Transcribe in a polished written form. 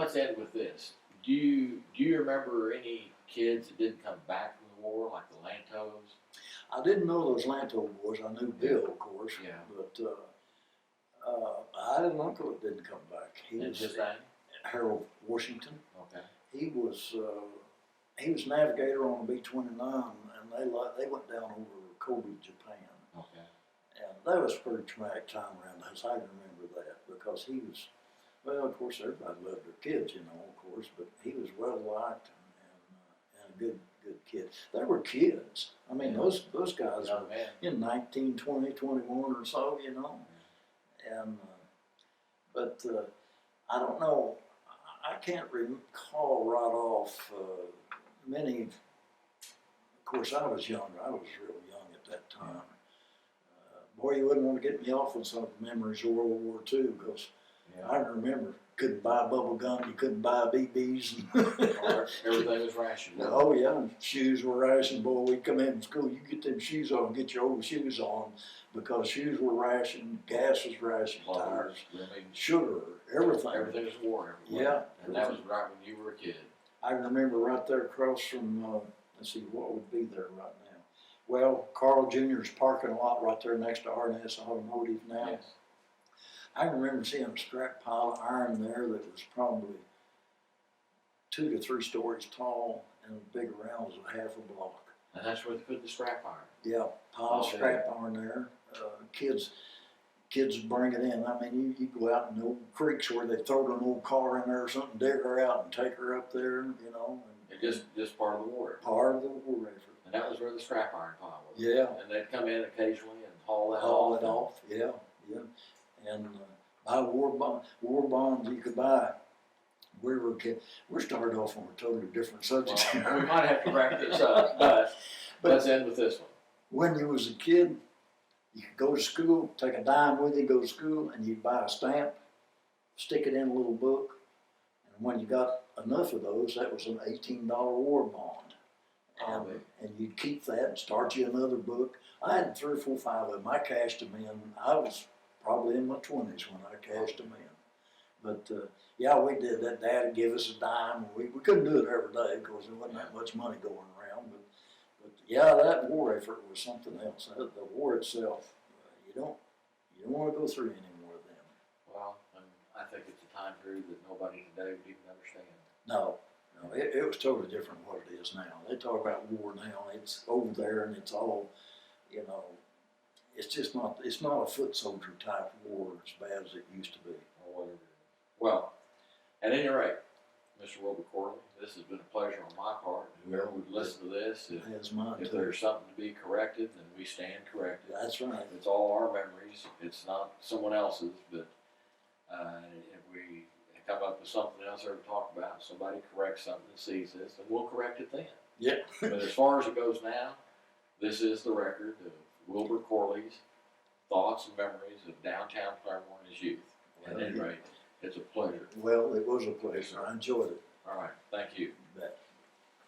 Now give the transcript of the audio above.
let's end with this. Do you remember any kids that didn't come back from the war, like the Lantos? I didn't know those Lanto boys. I knew Bill, of course. Yeah. But I had an uncle that didn't come back. He And was his name? Harold Washington. Okay. He was navigator on the B-29, and they went down over Kobe, Japan. Okay. And that was a pretty traumatic time around us. I remember that because he was, well, of course, everybody loved their kids, you know, of course, but he was well liked and a good kid. They were kids. I mean, those guys Young were man. in 19, 20, 21 or so, you know. And but I don't know. I can't recall right off many. Of course, I was younger. I was real young at that time. Boy, you wouldn't want to get me off on some memories of World War II because I remember couldn't buy bubble gum, you couldn't buy BBs. Everything was rationed. Oh yeah, shoes were rationed. Boy, we'd come in from school, you get them shoes on, get your old shoes on because shoes were rationed, gas was rationed, tires, sugar, everything. Everything was war everywhere. Yeah. And that was right when you were a kid. I remember right there across from, let's see, what would be there right now? Well, Carl Jr.'s parking lot right there next to R&S Automotive now. Yes. I remember seeing a scrap pile of iron there that was probably 2 to 3 stories tall and as big around as a half a block. And that's where they put the scrap iron. Yeah, pile of scrap iron there. Kids would bring it in. I mean, you go out in the old creeks where they throw an old car in there or something, dig her out and take her up there, you know. And just part of the war. Part of the war effort. And that was where the scrap iron pile was. Yeah. And they'd come in occasionally and haul that off. Yeah. And buy war bonds you could buy. We're started off on a totally different subject. Well, we might have to wrap this up, but let's end with this one. When you was a kid, you could go to school, take a dime with you, go to school, and you'd buy a stamp, stick it in a little book, and when you got enough of those, that was an $18 war bond. And you'd keep that and start you another book. I had 3 or 4, 5 of them. I cashed them in. I was probably in my 20s when I cashed them in. But yeah, we did that. Dad would give us a dime. We couldn't do it every day because there wasn't that much money going around. But yeah, that war effort was something else. The war itself, you don't want to go through any more of them. Well, I think it's a time period that nobody today would even understand. No, it was totally different from what it is now. They talk about war now. It's over there and it's all, you know, it's just not. It's not a foot soldier type war as bad as it used to be. Or whatever it is. Well, at any rate, Mr. Wilbur Corley, this has been a pleasure on my part. Whoever would listen to this, if there's something to be corrected, then we stand corrected. That's right. It's all our memories. It's not someone else's, but if we come up with something else there to talk about, somebody corrects something that sees this, and we'll correct it then. Yeah. But as far as it goes now, this is the record of Wilbur Corley's thoughts and memories of downtown Claremore in his youth. At any rate, it's a pleasure. Well, it was a pleasure. I enjoyed it. All right. Thank you. You bet.